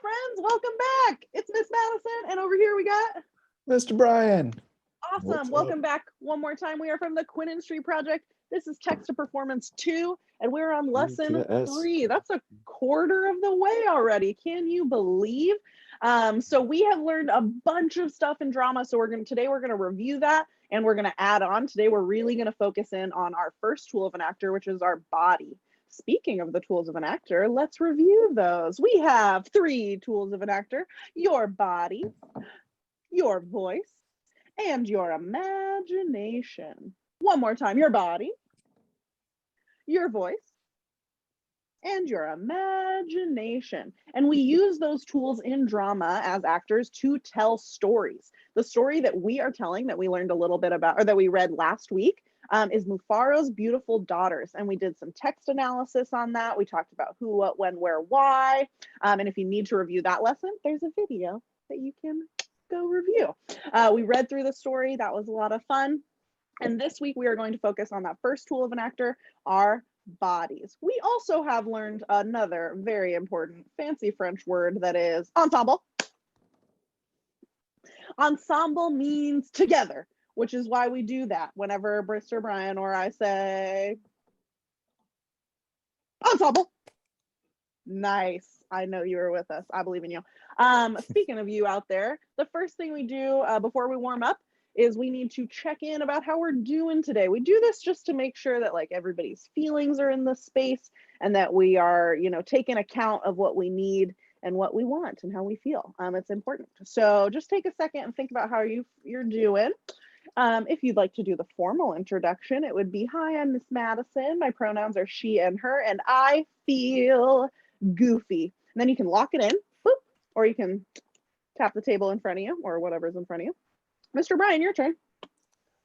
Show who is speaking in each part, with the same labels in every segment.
Speaker 1: friends, welcome back. It's Miss Madison, and over here we got
Speaker 2: Mr. Bryan.
Speaker 1: awesome. Welcome back one more time. We are from the Quinn Project. This is Text to Performance 2, and we're on lesson 3. That's a quarter of the way already. Can you believe? So we have learned a bunch of stuff in drama. So today we're gonna review that, and we're gonna add on. Today we're really gonna focus in on our first tool of an actor, which is our body. Speaking of the tools of an actor, let's review those. We have 3 tools of an actor: your body, your voice, and your imagination. One more time: your body, your voice, and your imagination. And we use those tools in drama as actors to tell stories. The story that we are telling, that we learned a little bit about, or that we read last week, is Mufaro's Beautiful Daughters. And we did some text analysis on that. We talked about who, what, when, where, why. And if you need to review that lesson, there's a video that you can go review. We read through the story. That was a lot of fun. And this week we are going to focus on that first tool of an actor, our bodies. We also have learned another very important fancy French word, that is ensemble. Ensemble means together, which is why we do that whenever Mr. Bryan or I say ensemble. Nice. I know you were with us. I believe in you. Speaking of you out there, the first thing we do before we warm up is we need to check in about how we're doing today. We do this just to make sure that everybody's feelings are in the space, and that we are, taking account of what we need and what we want and how we feel. It's important. So just take a second and think about how you're doing. If you'd like to do the formal introduction, it would be, hi, I'm Miss Madison. My pronouns are she and her, and I feel goofy. And then you can lock it in, boop, or you can tap the table in front of you or whatever's in front of you. Mr. Bryan, your turn.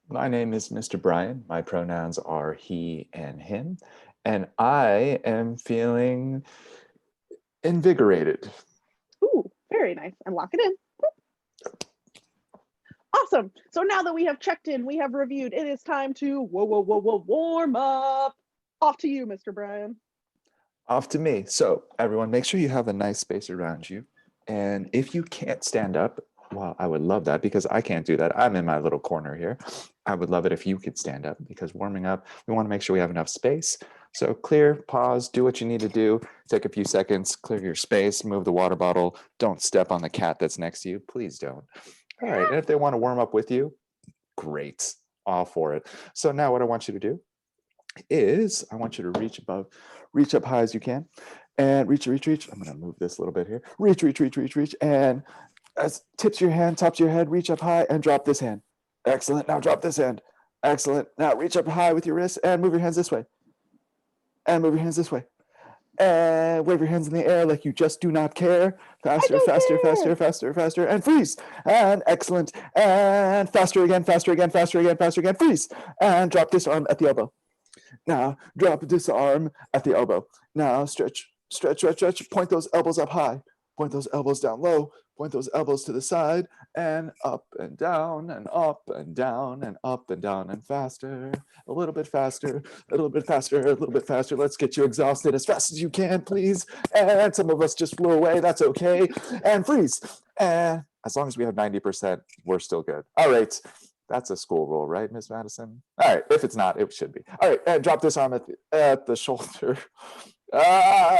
Speaker 2: My name is Mr. Bryan. My pronouns are he and him, and I am feeling invigorated.
Speaker 1: Ooh, very nice. And lock it in. Boop. Awesome. So now that we have checked in, we have reviewed, it is time to warm up. Off to you, Mr. Bryan.
Speaker 2: Off to me. So everyone, make sure you have a nice space around you. And if you can't stand up, well, I would love that, because I can't do that. I'm in my little corner here. I would love it if you could stand up, because warming up, we want to make sure we have enough space. So clear, pause, do what you need to do. Take a few seconds, clear your space, move the water bottle. Don't step on the cat that's next to you. Please don't. All right. And if they want to warm up with you, great. All for it. So now what I want you to do is I want you to reach up high as you can, and reach. I'm going to move this a little bit here. Reach. And as tips your hand, tops your head, reach up high and drop this hand. Excellent. Now drop this hand. Excellent. Now reach up high with your wrist and move your hands this way. And move your hands this way. And wave your hands in the air like you just do not care. Faster. And freeze. And excellent. And faster again. Freeze. And drop this arm at the elbow. Now drop this arm at the elbow. Now stretch. Point those elbows up high. Point those elbows down low. Point those elbows to the side, and up and down and up and down and up and down, and faster, a little bit faster. Let's get you exhausted as fast as you can, please. And some of us just flew away. That's okay. And freeze. And as long as we have 90%, we're still good. All right. That's a school rule, right, Miss Madison? All right. If it's not, it should be. All right. And drop this arm at the shoulder.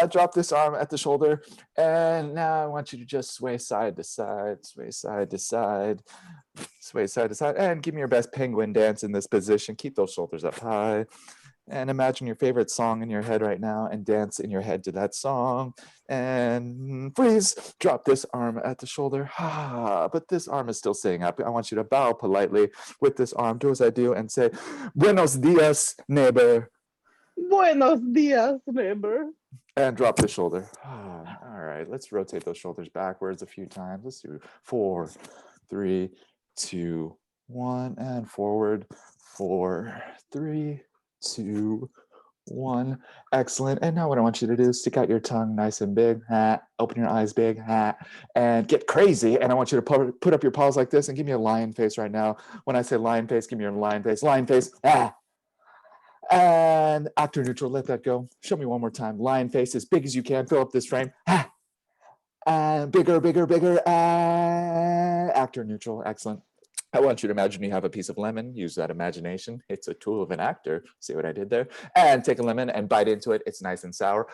Speaker 2: Drop this arm at the shoulder, and now I want you to just sway side to side, and give me your best penguin dance in this position. Keep those shoulders up high, and imagine your favorite song in your head right now, and dance in your head to that song. And freeze. Drop this arm at the shoulder. But this arm is still staying up. I want you to bow politely with this arm. Do as I do and say, "Buenos dias, neighbor."
Speaker 1: Buenos dias, neighbor.
Speaker 2: And drop the shoulder. All right, let's rotate those shoulders backwards a few times. Let's do 4, 3, 2, 1, and forward. 4, 3, 2, 1. Excellent. And now what I want you to do is stick out your tongue nice and big. Open your eyes big. And get crazy. And I want you to put up your paws like this and give me a lion face right now. When I say lion face, give me your lion face. Lion face. And actor neutral, let that go. Show me one more time. Lion face as big as you can. Fill up this frame. and bigger, bigger, bigger, and actor neutral. Excellent. I want you to imagine you have a piece of lemon. Use that imagination. It's a tool of an actor. See what I did there? And take a lemon and bite into it. It's nice and sour.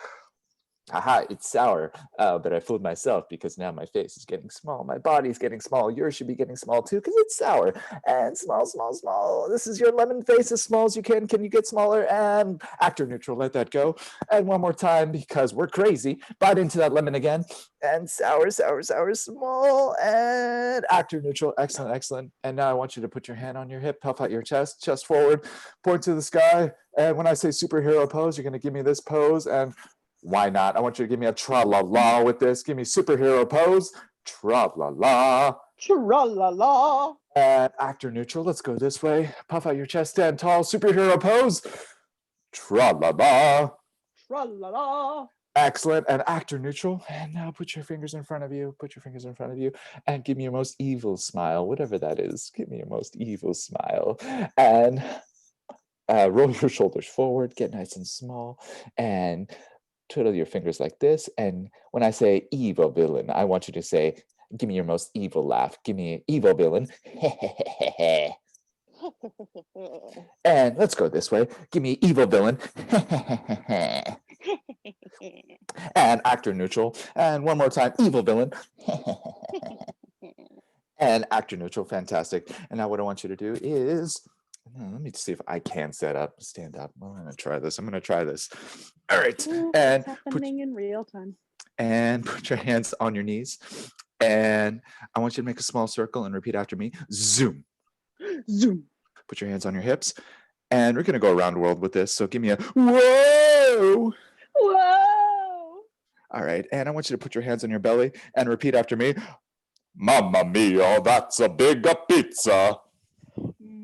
Speaker 2: Haha, it's sour, but I fooled myself because now my face is getting small. My body's getting small. Yours should be getting small too because it's sour. And small, small, small. This is your lemon face as small as you can. Can you get smaller? And actor neutral, let that go. And one more time because we're crazy. Bite into that lemon again. And sour, sour, sour, small. And actor neutral. Excellent, excellent. And now I want you to put your hand on your hip, puff out your chest, chest forward, point to the sky. And when I say superhero pose, you're going to give me this pose. And why not? I want you to give me a tra-la-la with this. Give me superhero pose. Tra-la-la.
Speaker 1: Tra-la-la.
Speaker 2: And actor neutral. Let's go this way. Puff out your chest, stand tall. Superhero pose. Tra-la-la.
Speaker 1: Tra-la-la.
Speaker 2: Excellent. And actor neutral. And now put your fingers in front of you. Put your fingers in front of you. And give me your most evil smile, whatever that is. Give me your most evil smile. And roll your shoulders forward. Get nice and small. And twiddle your fingers like this. And when I say evil villain, I want you to say, give me your most evil laugh. Give me evil villain. And let's go this way. Give me evil villain. And actor neutral. And one more time, evil villain. And actor neutral. Fantastic. And now what I want you to do is, let me see if I can stand up. I'm going to try this. All right.
Speaker 1: Ooh,
Speaker 2: and
Speaker 1: it's happening in real time.
Speaker 2: And put your hands on your knees. And I want you to make a small circle and repeat after me. Zoom.
Speaker 1: Zoom.
Speaker 2: Put your hands on your hips. And we're going to go around the world with this. So give me a whoa.
Speaker 1: Whoa.
Speaker 2: All right. And I want you to put your hands on your belly and repeat after me. Mamma mia, that's a big pizza.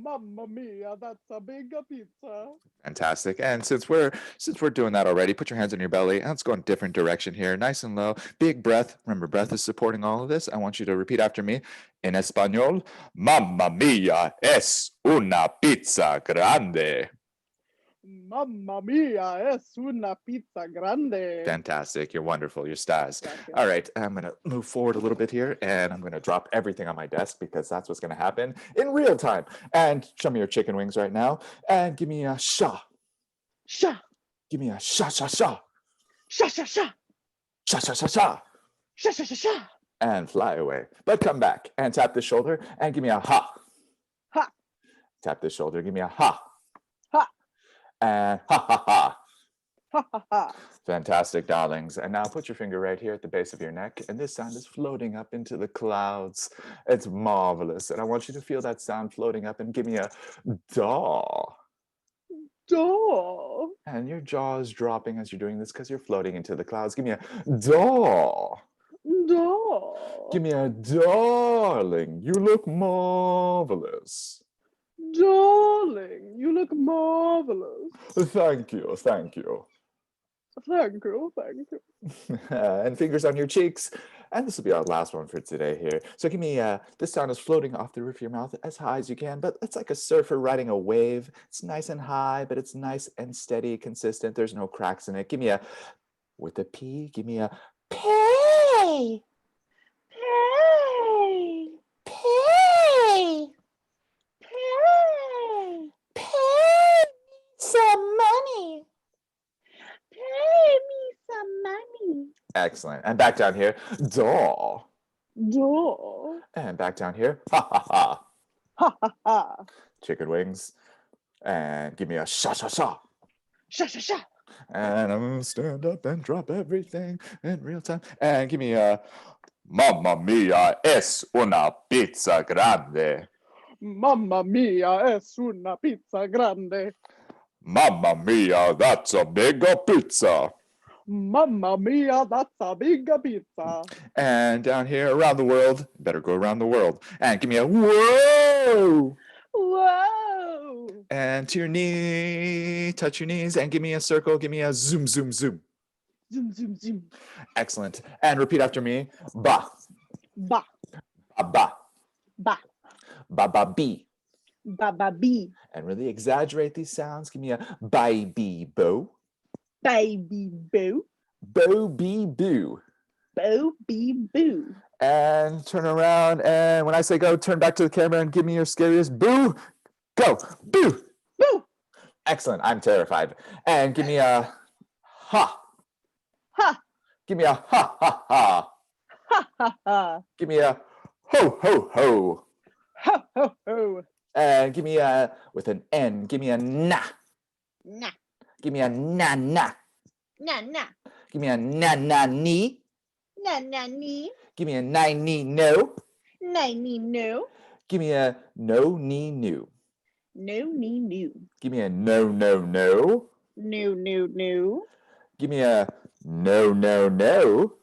Speaker 1: Mamma mia, that's a big pizza.
Speaker 2: Fantastic. And since we're doing that already, put your hands on your belly. And let's go in a different direction here. Nice and low. Big breath. Remember, breath is supporting all of this. I want you to repeat after me. In Espanol, Mamma mia, es una pizza grande.
Speaker 1: Mamma mia, es una pizza grande.
Speaker 2: Fantastic. You're wonderful. You're stars. All right. I'm going to move forward a little bit here, and I'm going to drop everything on my desk because that's what's going to happen in real time. And show me your chicken wings right now. And give me a sha.
Speaker 1: Sha.
Speaker 2: Give me a sha, sha, sha.
Speaker 1: Sha, sha, sha.
Speaker 2: Sha, sha, sha, sha.
Speaker 1: Sha, sha, sha, sha.
Speaker 2: And fly away. But come back and tap the shoulder and give me a ha.
Speaker 1: Ha.
Speaker 2: Tap the shoulder. Give me a ha.
Speaker 1: Ha.
Speaker 2: And ha, ha, ha.
Speaker 1: Ha, ha, ha.
Speaker 2: Fantastic, darlings. And now put your finger right here at the base of your neck. And this sound is floating up into the clouds. It's marvelous. And I want you to feel that sound floating up and give me a daw.
Speaker 1: Daw.
Speaker 2: And your jaw is dropping as you're doing this because you're floating into the clouds. Give me a daw.
Speaker 1: Daw.
Speaker 2: Give me a darling. You look marvelous.
Speaker 1: Darling, you look marvelous.
Speaker 2: Thank you. Thank you.
Speaker 1: Thank you, thank you.
Speaker 2: And fingers on your cheeks. And this will be our last one for today here. So give me, this sound is floating off the roof of your mouth as high as you can, but it's like a surfer riding a wave. It's nice and high, but it's nice and steady, consistent. There's no cracks in it. Give me a, with a P, give me a pay.
Speaker 1: Pay.
Speaker 2: Pay.
Speaker 1: Pay.
Speaker 2: Pay some money.
Speaker 1: Pay me some money.
Speaker 2: Excellent. And back down here, daw.
Speaker 1: Daw.
Speaker 2: And back down here, ha ha ha.
Speaker 1: Ha ha ha.
Speaker 2: Chicken wings. And give me a sha sha sha.
Speaker 1: Sha sha sha.
Speaker 2: And I'm gonna stand up and drop everything in real time. And give me a Mamma mia, es una pizza grande.
Speaker 1: Mamma mia, es una pizza grande.
Speaker 2: Mamma mia, that's a big pizza.
Speaker 1: Mamma mia, that's a big pizza.
Speaker 2: And down here around the world, better go around the world. And give me a whoa.
Speaker 1: Whoa.
Speaker 2: And to your knee, touch your knees and give me a circle. Give me a zoom, zoom, zoom.
Speaker 1: Zoom, zoom, zoom.
Speaker 2: Excellent. And repeat after me. Ba.
Speaker 1: Ba.
Speaker 2: Ba, ba.
Speaker 1: Ba.
Speaker 2: Ba, ba, bee.
Speaker 1: Ba, ba, bee.
Speaker 2: And really exaggerate these sounds. Give me a baby bo.
Speaker 1: Baby boo.
Speaker 2: Bo, bee, boo.
Speaker 1: Bo beep boo.
Speaker 2: And turn around. And when I say go, turn back to the camera and give me your scariest boo. Go. Boo.
Speaker 1: Boo.
Speaker 2: Excellent. I'm terrified. And give me a ha.
Speaker 1: Ha.
Speaker 2: Give me a ha ha ha.
Speaker 1: Ha ha ha.
Speaker 2: Give me a ho ho ho.
Speaker 1: Ho ho ho.
Speaker 2: And give me a, with an N, give me a na.
Speaker 1: Nah.
Speaker 2: Give me a na na.
Speaker 1: Nah nah.
Speaker 2: Give me a na na ni.
Speaker 1: Nah nah nee.
Speaker 2: Give me a nine ni no.
Speaker 1: Nah nee no.
Speaker 2: Give me a no ni new.
Speaker 1: No nee no.
Speaker 2: Give me a no no no.
Speaker 1: No no no.
Speaker 2: Give me a no no no.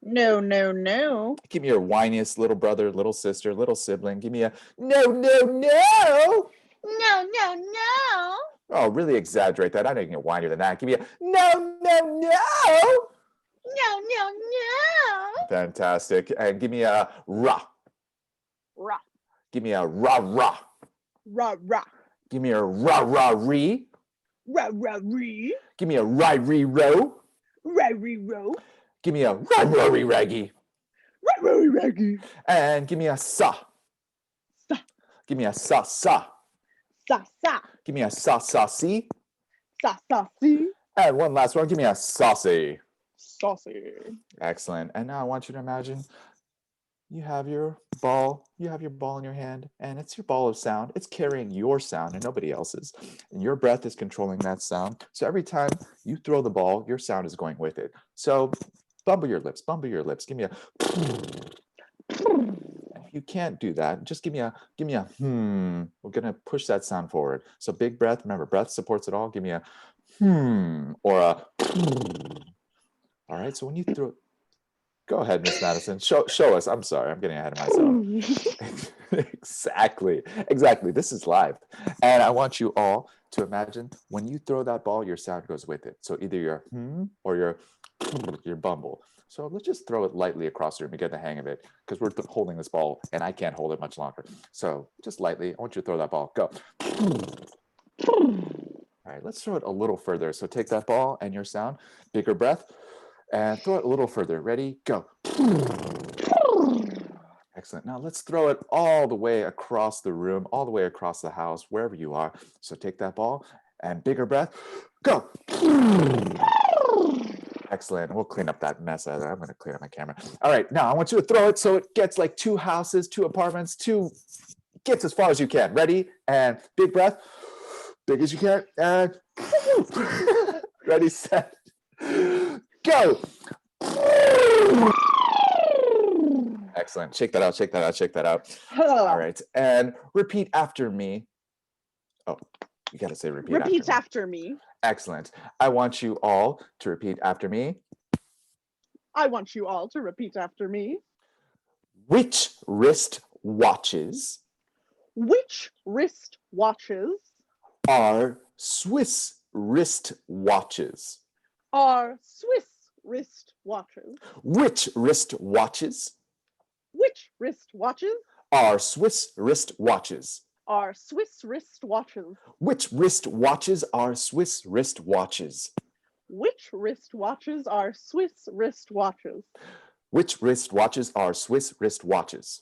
Speaker 1: No no no.
Speaker 2: Give me your whiniest little brother, little sister, little sibling. Give me a no no no.
Speaker 1: No no no.
Speaker 2: Oh, really exaggerate that. I don't get whinier than that. Give me a no no no.
Speaker 1: No no no.
Speaker 2: Fantastic. And give me a rah.
Speaker 1: Rah.
Speaker 2: Give me a rah rah.
Speaker 1: Rah rah.
Speaker 2: Give me a rah rah ree.
Speaker 1: Rah rah ree.
Speaker 2: Give me a ri ree ro.
Speaker 1: Rah ree ro.
Speaker 2: Give me a rah rah ree raggy.
Speaker 1: Rah rah ree raggy.
Speaker 2: And give me a sa.
Speaker 1: Sa.
Speaker 2: Give me a sa sa.
Speaker 1: Sa sa.
Speaker 2: Give me a sa sa si.
Speaker 1: Sa sa si.
Speaker 2: And one last one. Give me a saucy.
Speaker 1: Saucy.
Speaker 2: Excellent. And now I want you to imagine you have your ball in your hand, and it's your ball of sound. It's carrying your sound and nobody else's. And your breath is controlling that sound. So every time you throw the ball, your sound is going with it. So bumble your lips. Give me a if you can't do that, just give me a hmm. We're gonna push that sound forward. So big breath. Remember, breath supports it all. Give me a hmm or a all right. So when you throw, go ahead, Miss Madison. Show us. I'm sorry, I'm getting ahead of myself. Exactly. This is live, and I want you all to imagine when you throw that ball, your sound goes with it. So either your hmm or your bumble. So let's just throw it lightly across the room and get the hang of it, because we're holding this ball, and I can't hold it much longer. So just lightly, I want you to throw that ball. Go. All right, let's throw it a little further. So take that ball and your sound, bigger breath. And throw it a little further. Ready? Go. Excellent. Now let's throw it all the way across the room, all the way across the house, wherever you are. So take that ball and bigger breath. Go. Excellent. We'll clean up that mess. I'm going to clean up my camera. All right. Now I want you to throw it so it gets like 2 houses, 2 apartments, gets as far as you can. Ready? And big breath. Big as you can. And ready, set, go. Excellent. Shake that out. All right. And repeat after me. Oh, you got to say repeat
Speaker 1: after me.
Speaker 2: Excellent. I want you all to repeat after me.
Speaker 1: I want you all to repeat after me.
Speaker 2: Which wrist watches?
Speaker 1: Which wrist watches?
Speaker 2: Are Swiss wrist watches?
Speaker 1: Are Swiss wrist watches?
Speaker 2: Which wrist watches?
Speaker 1: Which wrist watches?
Speaker 2: Are Swiss wrist watches?
Speaker 1: Are Swiss wrist watches?
Speaker 2: Which wrist watches are Swiss wrist watches?
Speaker 1: Which wrist watches are Swiss wrist watches?
Speaker 2: Which wrist watches are Swiss wrist watches?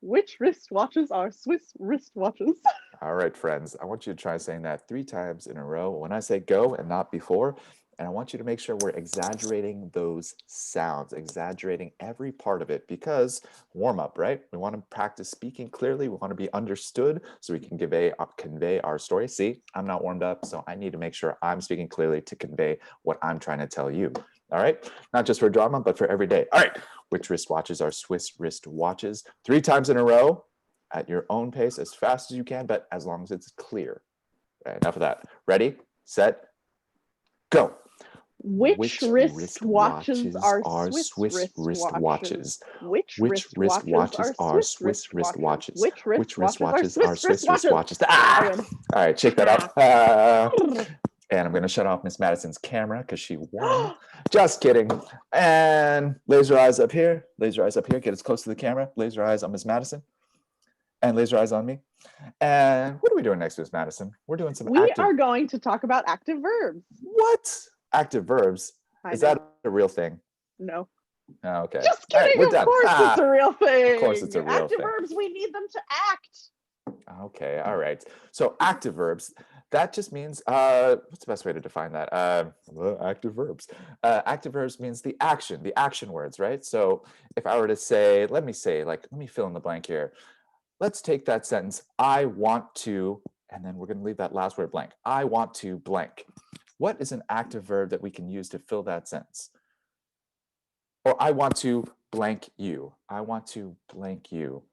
Speaker 1: Which wrist watches are Swiss wrist watches?
Speaker 2: All right, friends, I want you to try saying that 3 times in a row when I say go and not before. And I want you to make sure we're exaggerating those sounds, exaggerating every part of it, because warm up, right? We want to practice speaking clearly. We want to be understood so we can convey our story. See, I'm not warmed up, so I need to make sure I'm speaking clearly to convey what I'm trying to tell you. All right, not just for drama, but for every day. All right, which wrist watches are Swiss wrist watches? 3 times in a row at your own pace, as fast as you can, but as long as it's clear. Right, enough of that. Ready, set, go.
Speaker 1: Which wrist watches are Swiss wrist watches? Which wrist watches are Swiss wrist watches? Which wrist watches are Swiss wrist watches?
Speaker 2: Ah! All right, shake that up. And I'm going to shut off Miss Madison's camera because she won. Just kidding. And laser eyes up here. Laser eyes up here. Get as close to the camera. Laser eyes on Miss Madison. And laser eyes on me. And what are we doing next, Miss Madison? We're doing some
Speaker 1: We are going to talk about active verbs.
Speaker 2: What? Active verbs? Is that a real thing?
Speaker 1: No.
Speaker 2: Okay.
Speaker 1: Just
Speaker 2: All right,
Speaker 1: kidding.
Speaker 2: we're
Speaker 1: Of
Speaker 2: done.
Speaker 1: course it's a real thing.
Speaker 2: Of course it's a real
Speaker 1: Active
Speaker 2: thing.
Speaker 1: verbs, we need them to act.
Speaker 2: Okay, all right. So active verbs, that just means, what's the best way to define that? Active verbs. Active verbs means the action words, right? So if I were to say, let me fill in the blank here. Let's take that sentence, I want to, and then we're going to leave that last word blank. I want to blank. What is an active verb that we can use to fill that sentence? Or I want to blank you. I want to blank you.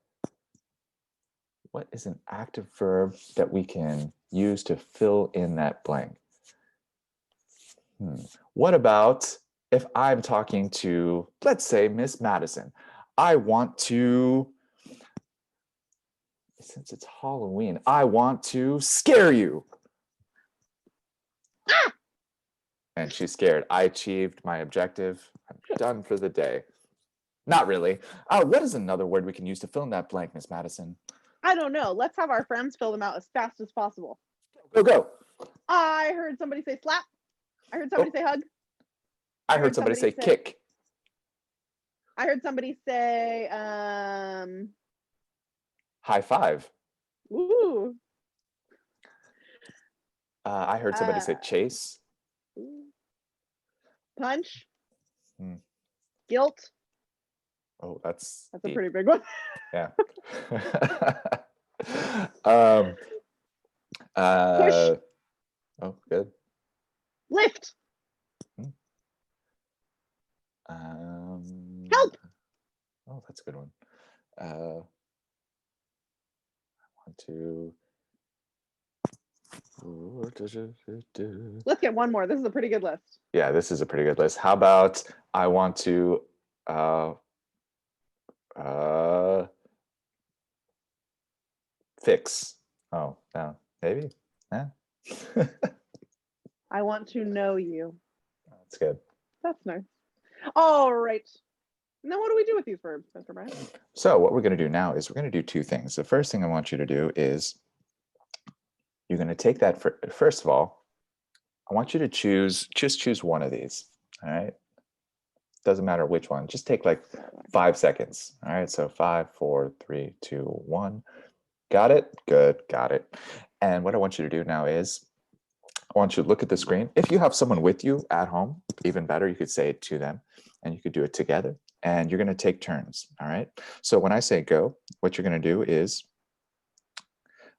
Speaker 2: What is an active verb that we can use to fill in that blank? What about if I'm talking to, let's say, Miss Madison? I want to, since it's Halloween, I want to scare you.
Speaker 1: Ah!
Speaker 2: And she's scared. I achieved my objective. I'm done for the day. Not really. What is another word we can use to fill in that blank, Miss Madison?
Speaker 1: I don't know. Let's have our friends fill them out as fast as possible.
Speaker 2: Go.
Speaker 1: I heard somebody say slap. I heard somebody say hug.
Speaker 2: I heard somebody say kick.
Speaker 1: I heard somebody say
Speaker 2: high five.
Speaker 1: Ooh.
Speaker 2: I heard somebody say chase.
Speaker 1: Punch. Guilt.
Speaker 2: Oh, that's
Speaker 1: a pretty big one.
Speaker 2: Yeah.
Speaker 1: Push.
Speaker 2: Oh, good.
Speaker 1: Lift. Help.
Speaker 2: Oh, that's a good one. I want to.
Speaker 1: Let's get one more. This is a pretty good list.
Speaker 2: Yeah, this is a pretty good list. How about I want to fix. Oh, no, maybe. Yeah.
Speaker 1: I want to know you.
Speaker 2: That's good.
Speaker 1: That's nice. All right. Now, what do we do with these verbs, Mr. Bryan?
Speaker 2: So what we're going to do now is we're going to do two things. The first thing I want you to do is you're going to take that, first of all, I want you to choose one of these, all right? Doesn't matter which one. Just take like 5 seconds, all right? So 5, 4, 3, 2, 1. Got it? Good, got it. And what I want you to do now is I want you to look at the screen. If you have someone with you at home, even better, you could say it to them and you could do it together. And you're going to take turns, all right? So when I say go, what you're going to do is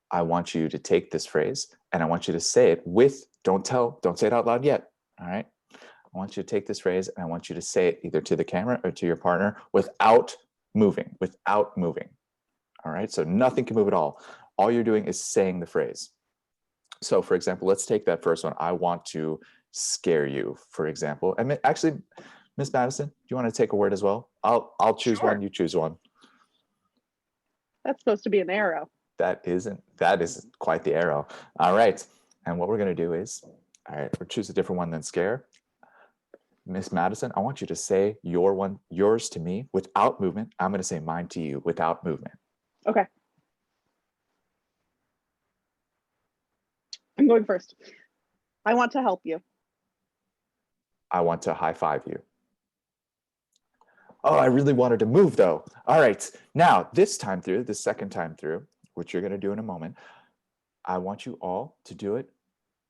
Speaker 2: I want you to take this phrase and I want you to say it with, don't say it out loud yet, all right? I want you to take this phrase and I want you to say it either to the camera or to your partner without moving, all right? So nothing can move at all. All you're doing is saying the phrase. So for example, let's take that first one. I want to scare you, for example. And actually, Miss Madison, do you want to take a word as well? I'll choose one, you choose one.
Speaker 1: That's supposed to be an arrow.
Speaker 2: That is quite the arrow. All right. And what we're going to do is, all right, we'll choose a different one than scare. Miss Madison, I want you to say yours to me without movement. I'm going to say mine to you without movement.
Speaker 1: Okay. I'm going first. I want to help you.
Speaker 2: I want to high five you. Oh, I really wanted to move though. All right. Now, the second time through, which you're going to do in a moment, I want you all to do it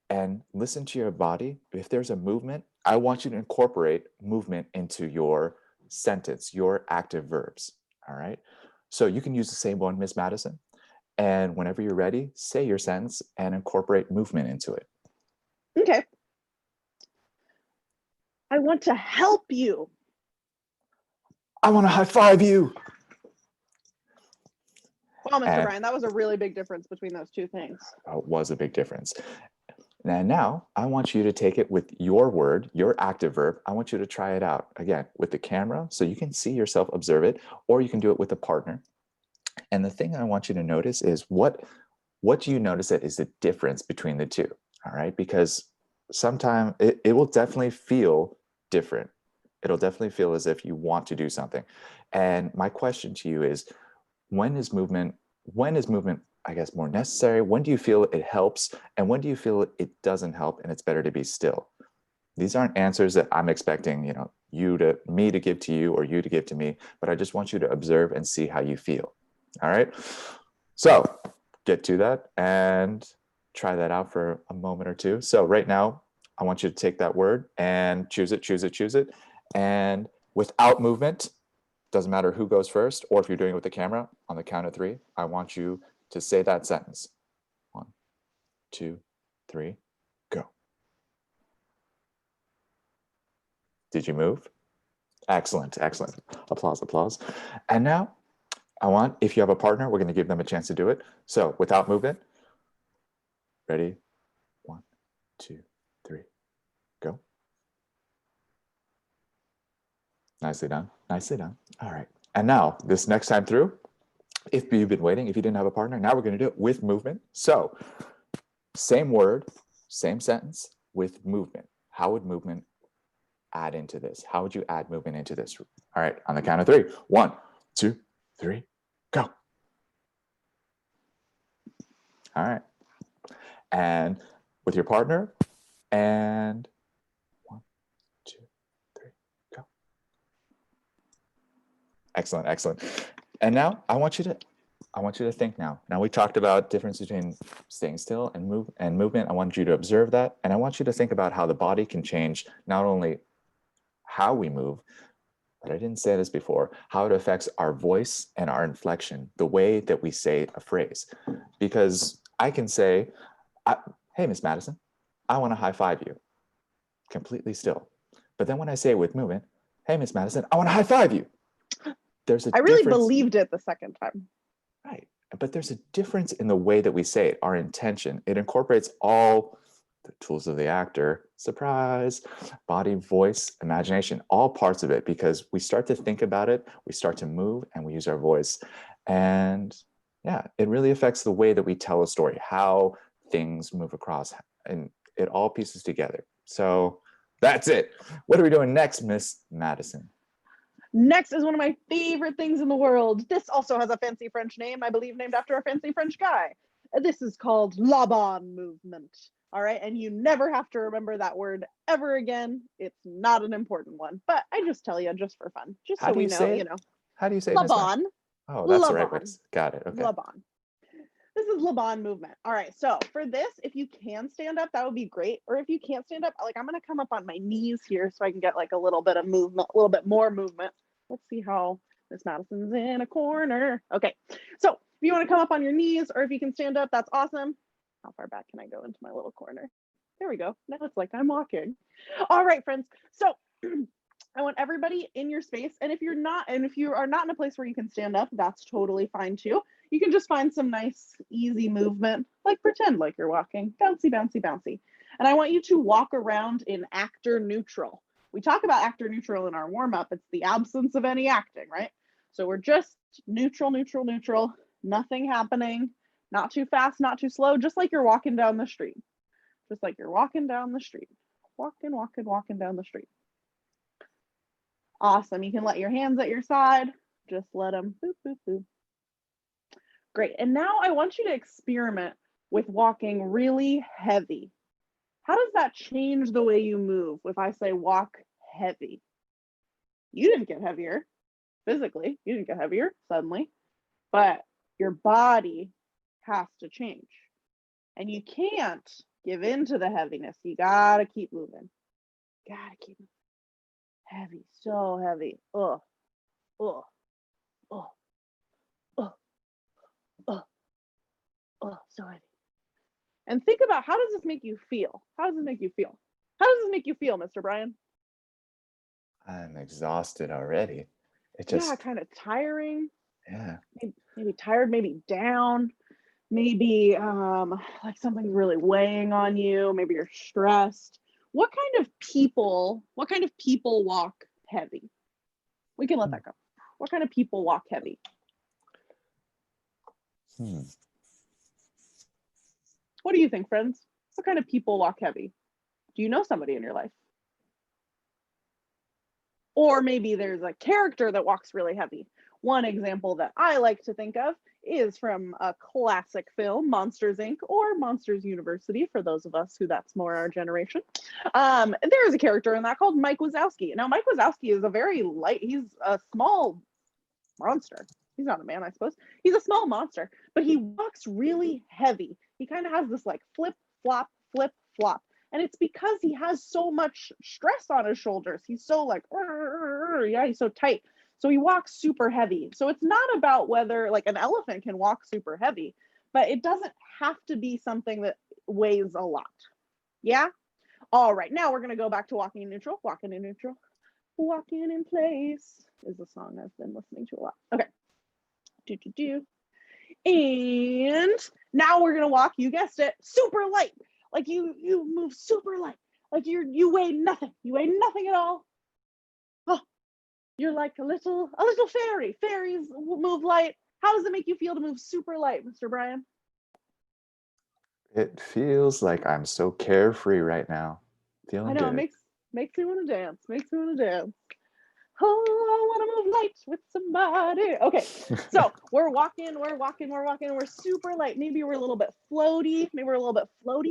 Speaker 2: and listen to your body. If there's a movement, I want you to incorporate movement into your sentence, your active verbs. All right. So you can use the same one, Miss Madison. And whenever you're ready, say your sentence and incorporate movement into it.
Speaker 1: Okay. I want to help you.
Speaker 2: I want to high five you.
Speaker 1: Well, Mr. Bryan, that was a really big difference between those two things.
Speaker 2: It was a big difference. And now I want you to take it with your word, your active verb. I want you to try it out again with the camera so you can see yourself, observe it, or you can do it with a partner. And the thing I want you to notice is what do you notice that is the difference between the two? All right, because sometimes it will definitely feel different. It'll definitely feel as if you want to do something. And my question to you is, when is movement, I guess, more necessary? When do you feel it helps? And when do you feel it doesn't help and it's better to be still? These aren't answers that I'm expecting, me to give to you or you to give to me, but I just want you to observe and see how you feel. All right. So get to that and try that out for a moment or two. So right now, I want you to take that word and choose it. And without movement, doesn't matter who goes first, or if you're doing it with the camera, on the count of 3, I want you to say that sentence. 1, 2, 3, go. Did you move? Excellent, excellent. Applause, applause. And now I want, if you have a partner, we're going to give them a chance to do it. So without movement, ready? 1, 2, 3, go. Nicely done, nicely done. All right. And now this next time through, if you've been waiting, if you didn't have a partner, now we're going to do it with movement. So same word, same sentence with movement. How would movement add into this? How would you add movement into this? All right, on the count of 3. 1, 2, 3, go. All right. And with your partner, and 1, 2, 3, go. Excellent, excellent. And now I want you to think now. Now we talked about difference between staying still and movement. I want you to observe that. And I want you to think about how the body can change not only how we move, but I didn't say this before, how it affects our voice and our inflection, the way that we say a phrase. Because I can say, hey, Miss Madison, I want to high five you, completely still. But then when I say it with movement, hey, Miss Madison, I want to high five you.
Speaker 1: I really believed it the second time.
Speaker 2: Right. But there's a difference in the way that we say it, our intention. It incorporates all the tools of the actor, surprise, body, voice, imagination, all parts of it, because we start to think about it, we start to move, and we use our voice. And yeah, it really affects the way that we tell a story, how things move across, and it all pieces together. So that's it. What are we doing next, Miss Madison?
Speaker 1: Next is one of my favorite things in the world. This also has a fancy French name, I believe named after a fancy French guy. This is called Lebron Movement. All right, and you never have to remember that word ever again. It's not an important one, but I just tell you just for fun, just so we know, you know.
Speaker 2: How do you say it?
Speaker 1: Lebron.
Speaker 2: Oh, that's the right way. Got it. Okay.
Speaker 1: Lebron. This is Lebron Movement. All right, so for this, if you can stand up, that would be great. Or if you can't stand up, like I'm gonna come up on my knees here so I can get like a little bit of movement, a little bit more movement. Let's see how Miss Madison's in a corner. Okay, so if you want to come up on your knees or if you can stand up, that's awesome. How far back can I go into my little corner? There we go. Now it's like I'm walking. All right, friends. So I want everybody in your space. And if you are not in a place where you can stand up, that's totally fine too. You can just find some nice, easy movement, like pretend like you're walking, bouncy, bouncy, bouncy. And I want you to walk around in actor neutral. We talk about actor neutral in our warm-up. It's the absence of any acting, right? So we're just neutral, neutral, neutral, nothing happening, not too fast, not too slow, just like you're walking down the street. Just like you're walking down the street. Walking, walking, walking down the street. Awesome. You can let your hands at your side. Just let them boop, boop, boop. Great. And now I want you to experiment with walking really heavy. How does that change the way you move if I say walk heavy? You didn't get heavier physically. You didn't get heavier suddenly, but your body has to change. And you can't give in to the heaviness. You gotta keep moving. Gotta keep moving. Heavy, so heavy. Oh, oh, oh, oh, oh, oh, so heavy. And think about, how does this make you feel? How does this make you feel? How does this make you feel, Mr. Bryan?
Speaker 2: I'm exhausted already. It just
Speaker 1: kind of tiring.
Speaker 2: Yeah.
Speaker 1: Maybe tired, maybe down, maybe like something's really weighing on you. Maybe you're stressed. What kind of people walk heavy? We can let that go. What kind of people walk heavy? What do you think, friends? What kind of people walk heavy? Do you know somebody in your life? Or maybe there's a character that walks really heavy. One example that I like to think of is from a classic film, Monsters Inc. or Monsters University, for those of us who that's more our generation. There is a character in that called Mike Wazowski. Now, Mike Wazowski is he's a small monster. He's not a man, I suppose. He's a small monster, but he walks really heavy. He kind of has this like flip, flop, flip, flop. And it's because he has so much stress on his shoulders. He's so like, yeah, he's so tight. So he walks super heavy. So it's not about whether like an elephant can walk super heavy, but it doesn't have to be something that weighs a lot. Yeah? All right, now we're going to go back to walking in neutral. Walking in neutral. Walking in place is a song I've been listening to a lot. Okay. And now we're going to walk, you guessed it, super light. Like you move super light. Like you weigh nothing. You weigh nothing at all. Oh, you're like a little fairy. Fairies move light. How does it make you feel to move super light, Mr. Bryan?
Speaker 2: It feels like I'm so carefree right now. Feeling
Speaker 1: I know,
Speaker 2: good.
Speaker 1: it makes me want to dance. Makes me want to dance. Oh, I want to move light with somebody. Okay, so we're walking, we're super light. Maybe we're a little bit floaty,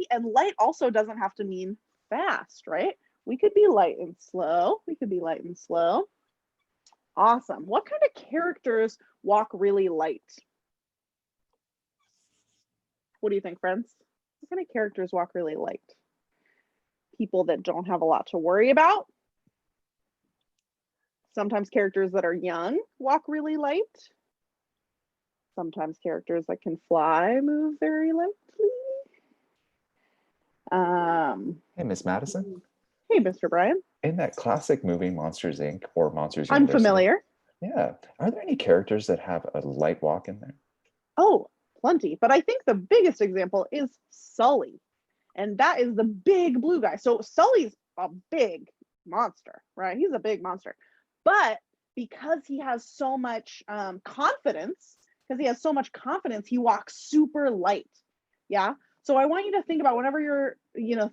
Speaker 1: and light also doesn't have to mean fast, right? We could be light and slow. Awesome. What kind of characters walk really light? What do you think, friends? What kind of characters walk really light? People that don't have a lot to worry about. Sometimes characters that are young walk really light. Sometimes characters that can fly move very lightly.
Speaker 2: Hey, Miss Madison.
Speaker 1: Hey, Mr. Bryan.
Speaker 2: In that classic movie, Monsters Inc. or Monsters
Speaker 1: I'm
Speaker 2: University.
Speaker 1: familiar.
Speaker 2: Yeah. Are there any characters that have a light walk in there?
Speaker 1: Oh, plenty. But I think the biggest example is Sully. And that is the big blue guy. So Sully's a big monster, right? He's a big monster. But because he has so much confidence, he walks super light. Yeah. So I want you to think about whenever you're,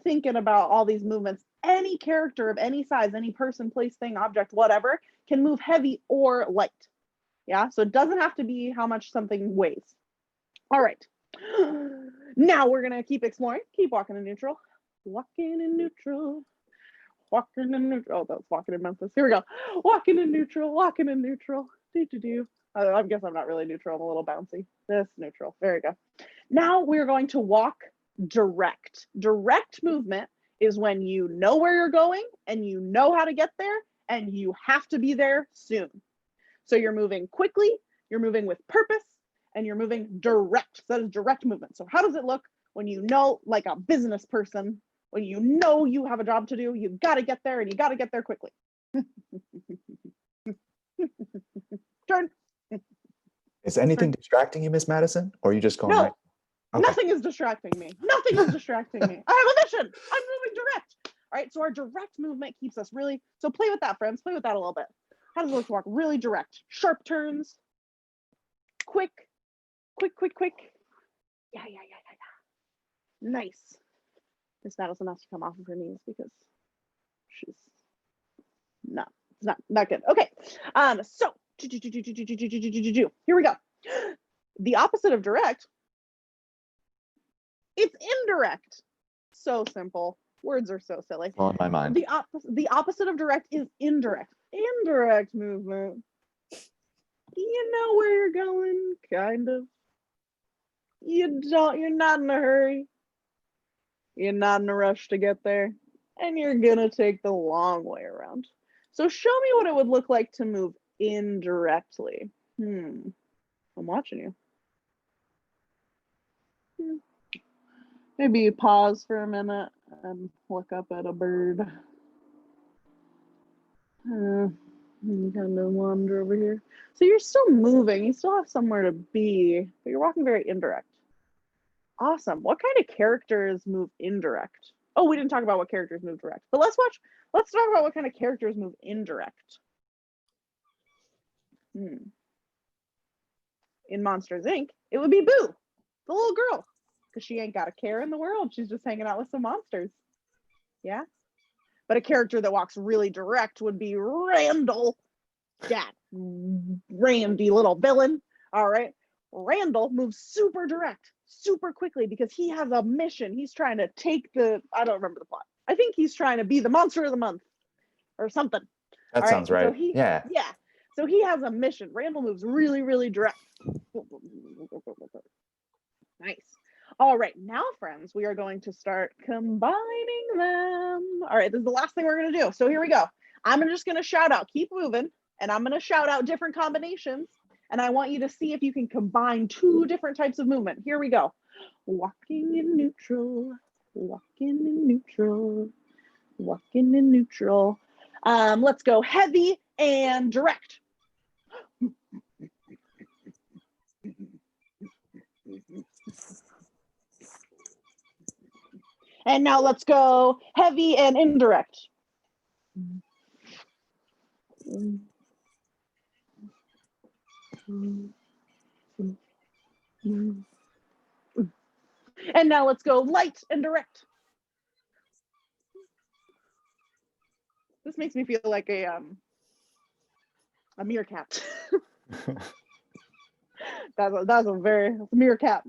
Speaker 1: thinking about all these movements, any character of any size, any person, place, thing, object, whatever, can move heavy or light. Yeah. So it doesn't have to be how much something weighs. All right. Now we're going to keep exploring, keep walking in neutral. Walking in neutral. Walking in neutral. Oh, that's walking in Memphis. Here we go. Walking in neutral. I guess I'm not really neutral. I'm a little bouncy. This neutral. There we go. Now we're going to walk direct. Direct movement is when you know where you're going and you know how to get there and you have to be there soon. So you're moving quickly, you're moving with purpose, and you're moving direct. So that is direct movement. So how does it look when you know, like a business person, when you know you have a job to do, you got to get there and you got to get there quickly. Turn.
Speaker 2: Is anything distracting you, Miss Madison? Or are you just going
Speaker 1: No,
Speaker 2: right? Okay.
Speaker 1: Nothing is distracting me. Nothing is distracting me. I have a mission. I'm moving direct. All right, so our direct movement keeps us really, so play with that, friends. Play with that a little bit. How does it look to walk really direct? Sharp turns. Quick. Yeah. Nice. Miss Madison has to come off of her knees because she's not good. Okay. So here we go. The opposite of direct, it's indirect. So simple. Words are so silly.
Speaker 2: On my mind.
Speaker 1: The opposite of direct is indirect. Indirect movement. You know where you're going, kind of. You're not in a hurry. You're not in a rush to get there. And you're gonna take the long way around. So show me what it would look like to move indirectly. I'm watching you. Maybe pause for a minute and look up at a bird. You kind of wander over here. So you're still moving. You still have somewhere to be, but you're walking very indirect. Awesome. What kind of characters move indirect? Oh, we didn't talk about what characters move direct, but let's talk about what kind of characters move indirect. In Monsters Inc., it would be Boo, the little girl, because she ain't got a care in the world. She's just hanging out with some monsters. Yeah. But a character that walks really direct would be Randall, that randy little villain. All right. Randall moves super direct, super quickly because he has a mission. He's trying to take I don't remember the plot. I think he's trying to be the monster of the month or something.
Speaker 2: That sounds right.
Speaker 1: So
Speaker 2: yeah.
Speaker 1: So he has a mission. Randall moves really, really direct. Nice. All right, now, friends, we are going to start combining them. All right, this is the last thing we're going to do. So here we go. I'm just going to shout out, keep moving, and I'm going to shout out different combinations. And I want you to see if you can combine 2 different types of movement. Here we go. Walking in neutral, walking in neutral, walking in neutral. Let's go heavy and direct. And now let's go heavy and indirect. And now let's go light and direct. This makes me feel like a meerkat. that's a very meerkat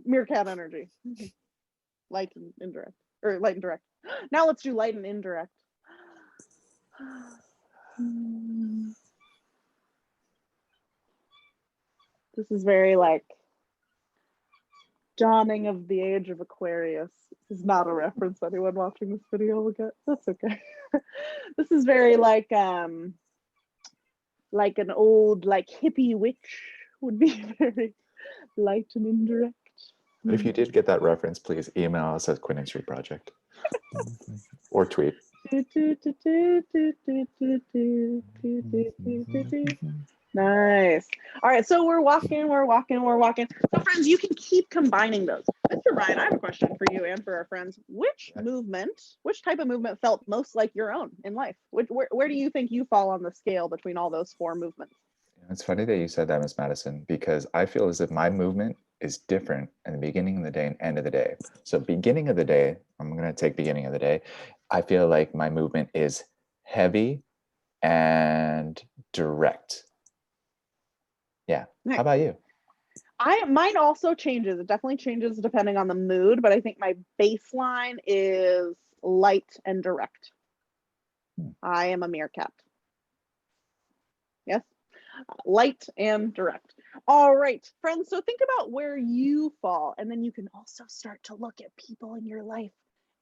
Speaker 1: energy. Light and indirect, or light and direct. Now let's do light and indirect. This is very like dawning of the age of Aquarius. This is not a reference anyone watching this video will get. That's okay. This is very like an old like hippie witch would be very light and indirect.
Speaker 2: If you did get that reference, please email us at Quinn and Street Project or tweet.
Speaker 1: Nice. All right, so we're walking. So friends, you can keep combining those. Mr. Bryan, I have a question for you and for our friends. Which type of movement felt most like your own in life? Where do you think you fall on the scale between all those 4 movements?
Speaker 2: It's funny that you said that, Miss Madison, because I feel as if my movement is different in the beginning of the day and end of the day. So beginning of the day, I'm going to take beginning of the day. I feel like my movement is heavy and direct. Yeah. Nice. How about you?
Speaker 1: Mine also changes. It definitely changes depending on the mood, but I think my baseline is light and direct. I am a meerkat. Yes. Light and direct. All right, friends. So think about where you fall, and then you can also start to look at people in your life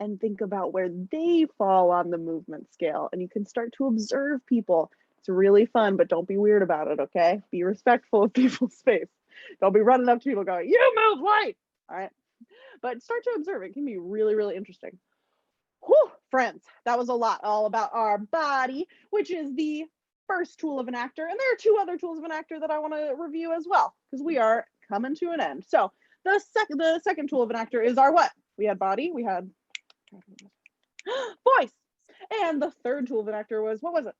Speaker 1: and think about where they fall on the movement scale, and you can start to observe people. It's really fun, but don't be weird about it, okay? Be respectful of people's space. Don't be running up to people going, "You move light!" All right? But start to observe. It can be really, really interesting. Whew, friends, that was a lot all about our body, which is the first tool of an actor. And there are 2 other tools of an actor that I want to review as well, because we are coming to an end. So the second tool of an actor is our what? We had body, we had voice. And the third tool of an actor was, what was it?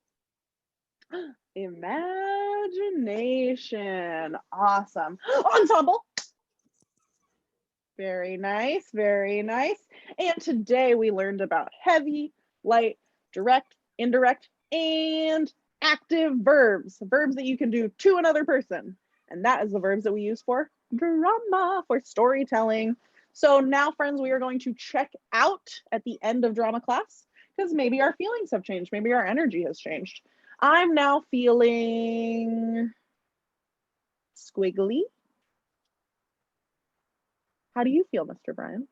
Speaker 1: Imagination. Awesome. Ensemble. Very nice, very nice. And today we learned about heavy, light, direct, indirect, and active verbs that you can do to another person. And that is the verbs that we use for drama, for storytelling. So now, friends, we are going to check out at the end of drama class, because maybe our feelings have changed. Maybe our energy has changed. I'm now feeling squiggly. How do you feel, Mr. Bryan?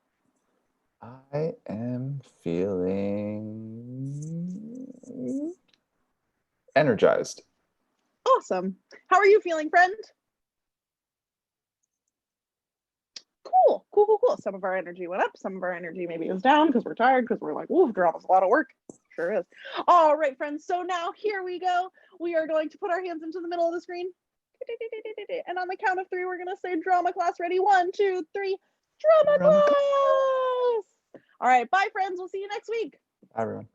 Speaker 2: I am feeling energized.
Speaker 1: Awesome. How are you feeling, friend? Cool. Some of our energy went up. Some of our energy maybe is down because we're tired, because we're like, ooh, drama's a lot of work. Sure is. All right, friends. So now here we go. We are going to put our hands into the middle of the screen. And on the count of 3, we're going to say drama class ready. 1, 2, 3. Drama class. All right. Bye, friends. We'll see you next week.
Speaker 2: Bye, everyone.